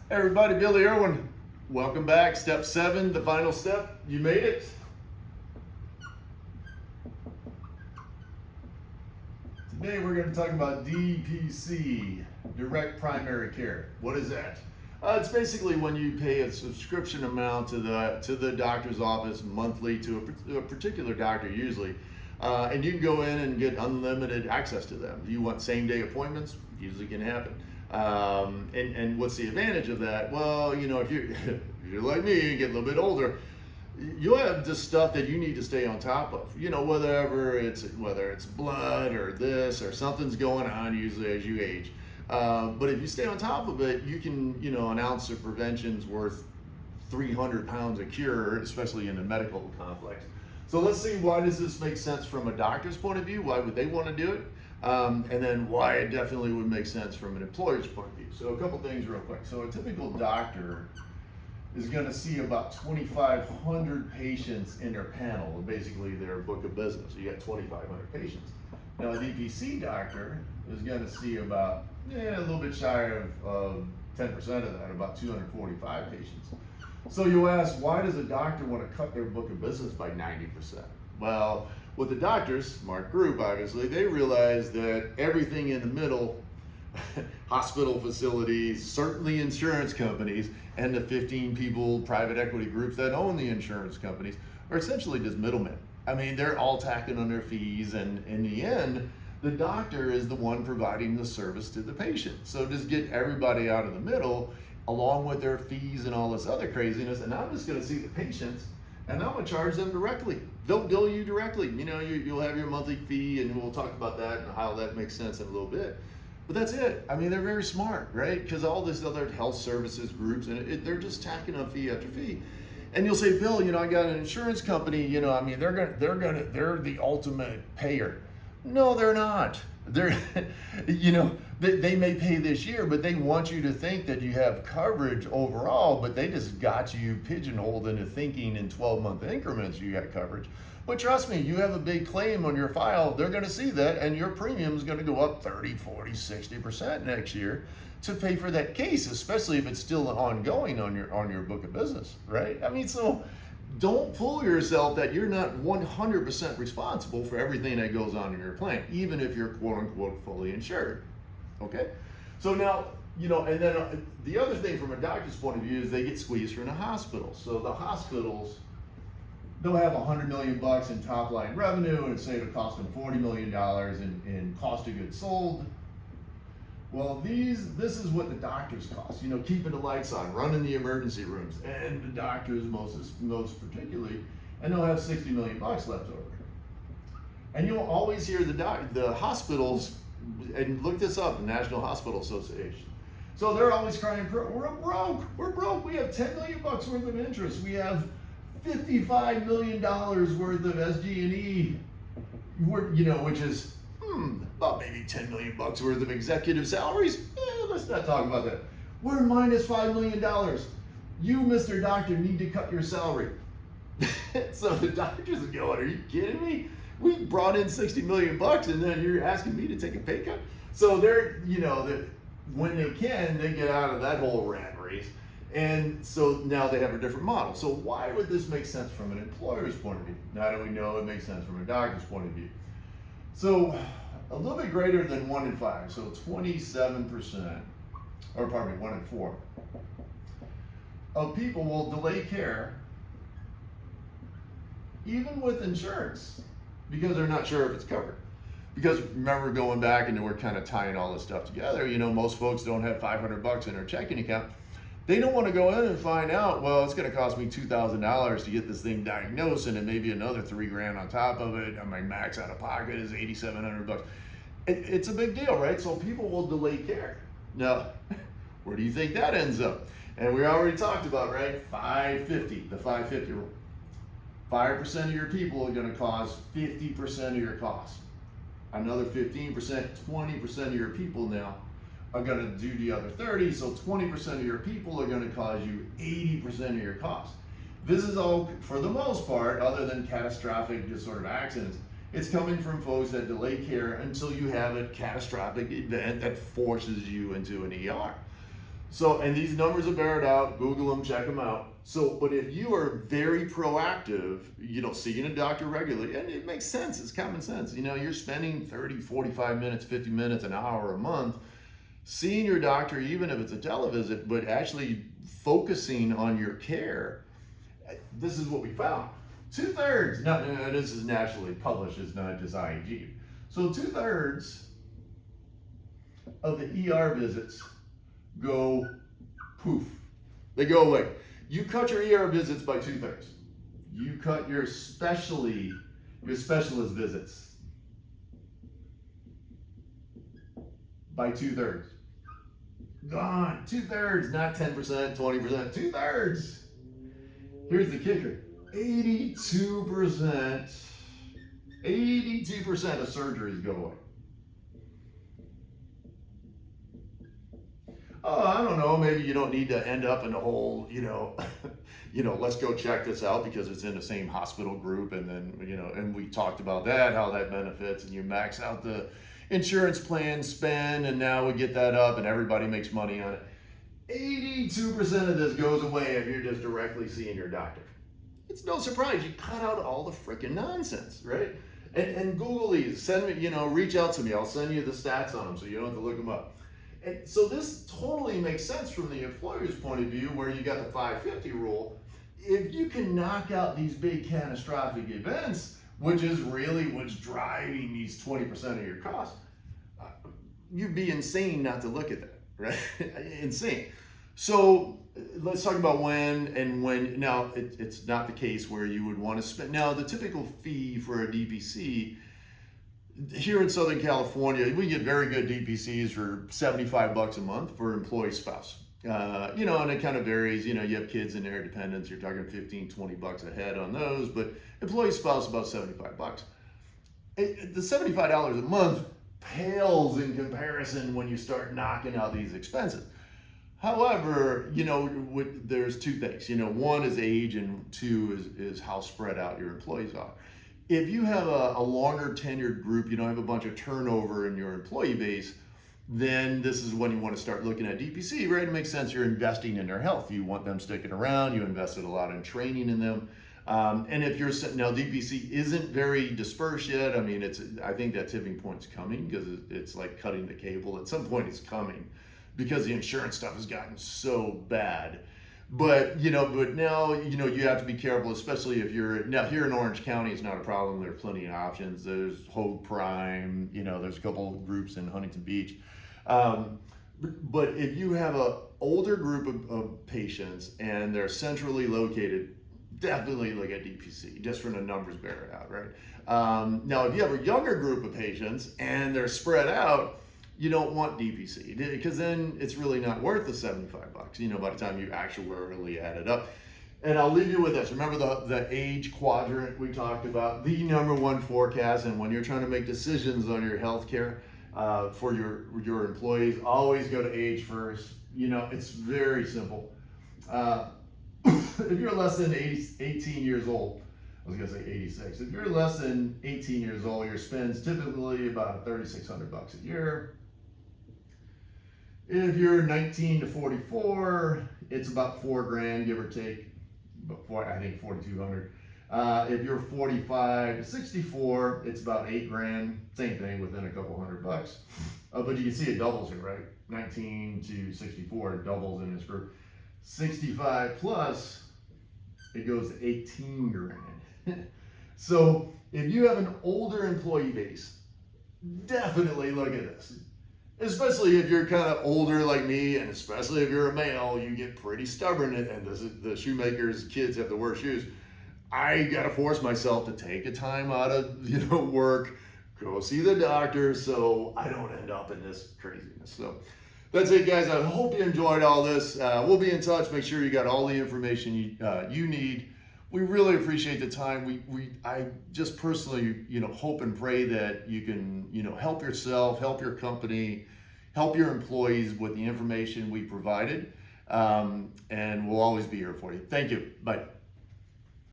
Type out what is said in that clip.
Hey everybody, Billy Irwin. Welcome back. Step 7, the final step. You made it. Today we're going to talk about DPC, Direct Primary Care. What is that? It's basically when you pay a subscription amount to the doctor's office monthly to a particular doctor usually, and you can go in and get unlimited access to them. If you want same-day appointments, usually can happen. And what's the advantage of that? Well, you know, if you're like me, you get a little bit older, you'll have just stuff that you need to stay on top of. You know, whether it's blood or this or something's going on usually as you age. But if you stay on top of it, you can, you know, an ounce of prevention's worth 300 pounds of cure, especially in the medical complex. So let's see, why does this make sense from a doctor's point of view? Why would they want to do it? And then why it definitely would make sense from an employer's point of view. So a couple things real quick. So a typical doctor is going to see about 2,500 patients in their panel, basically their book of business. You got 2,500 patients. Now a DPC doctor is going to see about a little bit shy of 10% of that, about 245 patients. So you ask, why does a doctor want to cut their book of business by 90%? Well, with the doctors, smart group obviously, they realize that everything in the middle, hospital facilities, certainly insurance companies, and the 15 people, private equity groups that own the insurance companies, are essentially just middlemen. I mean, they're all tacking on their fees, and in the end, the doctor is the one providing the service to the patient. So just get everybody out of the middle, along with their fees and all this other craziness, and I'm just gonna see the patients, and I'm gonna charge them directly. They'll bill you directly. You know, you'll have your monthly fee, and we'll talk about that and how that makes sense in a little bit. But that's it. I mean, they're very smart, right? Because all this other health services groups, and they're just tacking on fee after fee. And you'll say, Bill, you know, I got an insurance company. You know, I mean, they're the ultimate payer. No, they're not. They're, you know, they may pay this year, but they want you to think that you have coverage overall, but they just got you pigeonholed into thinking in 12-month increments you got coverage. But trust me, you have a big claim on your file, they're gonna see that, and your premium is gonna go up 30, 40, 60% next year to pay for that case, especially if it's still ongoing on your book of business, right? I mean, so don't fool yourself that you're not 100% responsible for everything that goes on in your plan, even if you're quote unquote fully insured. Okay? So now, you know, and then the other thing from a doctor's point of view is they get squeezed from the hospitals. So the hospitals, they'll have $100 million in top line revenue, and say it'll cost them $40 million in cost of goods sold. Well, this is what the doctors cost, you know, keeping the lights on, running the emergency rooms, and the doctors most particularly, and they'll have $60 million left over. And you'll always hear the hospitals, and look this up, the National Hospital Association. So they're always crying, we're broke, we have $10 million worth of interest, we have $55 million worth of SG&E, you know, which is about maybe $10 million worth of executive salaries. Let's not talk about that. We're minus $5 million. You, Mr. Doctor, need to cut your salary. So the doctors are going, are you kidding me? We brought in $60 million and then you're asking me to take a pay cut? So they're, you know, when they can, they get out of that whole rat race. And so now they have a different model. So why would this make sense from an employer's point of view? Now that we know it makes sense from a doctor's point of view. So a little bit greater than 1 in 5, so 27%, or pardon me, 1 in 4, of people will delay care even with insurance because they're not sure if it's covered. Because remember, going back and we're kind of tying all this stuff together, you know, most folks don't have $500 in their checking account. They don't want to go in and find out, well, it's going to cost me $2,000 to get this thing diagnosed, and then maybe another $3,000 on top of it. My max out of pocket is $8,700. It's a big deal, right? So people will delay care. Now, where do you think that ends up? And we already talked about, right? 550, the 550 rule. 5% of your people are going to cause 50% of your costs. Another 15%, 20% of your people now are going to do the other 30, so 20% of your people are going to cause you 80% of your costs. This is all, for the most part, other than catastrophic just sort of accidents, it's coming from folks that delay care until you have a catastrophic event that forces you into an ER. So, and these numbers are bear it out, Google them, check them out. So, but if you are very proactive, seeing a doctor regularly, and it makes sense, it's common sense. You're spending 30, 45 minutes, 50 minutes, an hour a month seeing your doctor, even if it's a televisit, but actually focusing on your care. This is what we found. 2/3, now this is nationally published, it's not just IAG. So 2/3 of the ER visits go poof. They go away. You cut your ER visits by 2/3. You cut your specialist visits by 2/3. Gone. 2/3, not 10%, 20%, 2/3. Here's the kicker. 82% of surgeries go away. Oh, I don't know, maybe you don't need to end up in a whole, let's go check this out because it's in the same hospital group, and then, and we talked about that, how that benefits, and you max out the insurance plan spend, and now we get that up and everybody makes money on it. 82% of this goes away if you're just directly seeing your doctor. It's no surprise, you cut out all the freaking nonsense, right? And Google these, send me, reach out to me, I'll send you the stats on them so you don't have to look them up. And so this totally makes sense from the employer's point of view, where you got the 550 rule. If you can knock out these big catastrophic events, which is really what's driving these 20% of your costs, you'd be insane not to look at that, right? Insane. So let's talk about when. Now, it's not the case where you would want to spend. Now, the typical fee for a DPC here in Southern California, we get very good DPCs for $75 a month for employee spouse. And it kind of varies. You have kids and their dependents, you're talking $15, $20 a head on those, but employee spouse about $75. The $75 a month pales in comparison when you start knocking out these expenses. However, there's two things. One is age, and two is how spread out your employees are. If you have a longer tenured group, you don't have a bunch of turnover in your employee base, then this is when you want to start looking at DPC, right? It makes sense. You're investing in their health. You want them sticking around. You invested a lot in training in them. And if now DPC isn't very dispersed yet. I mean, I think that tipping point's coming, because it's like cutting the cable. At some point it's coming, because the insurance stuff has gotten so bad. But now, you have to be careful, especially if now here in Orange County, it's not a problem. There are plenty of options. There's Hoag Prime, there's a couple of groups in Huntington Beach. But if you have an older group of patients and they're centrally located, definitely look at DPC, just from the numbers bear it out, right? Now, if you have a younger group of patients and they're spread out, you don't want DPC, because then it's really not worth the $75, by the time you actuarially add it up. And I'll leave you with this. Remember the age quadrant we talked about, the number one forecast, and when you're trying to make decisions on your healthcare for your employees, always go to age first. It's very simple. If you're less than 18 years old, I was gonna say 86. If you're less than 18 years old, your spend's typically about $3,600 a year. If you're 19 to 44, it's about $4,000, give or take. I think 4,200. If you're 45 to 64, it's about $8,000. Same thing, within a couple $100. But you can see it doubles here, right? 19 to 64, it doubles in this group. 65 plus, it goes to $18,000. So if you have an older employee base, definitely look at this. Especially if you're kind of older like me, and especially if you're a male, you get pretty stubborn, and the shoemakers' kids have to wear shoes. I gotta force myself to take a time out of work, go see the doctor, so I don't end up in this craziness. So that's it, guys. I hope you enjoyed all this. We'll be in touch. Make sure you got all the information you need. We really appreciate the time. I just personally, hope and pray that you can, help yourself, help your company, help your employees with the information we provided. And we'll always be here for you. Thank you. Bye.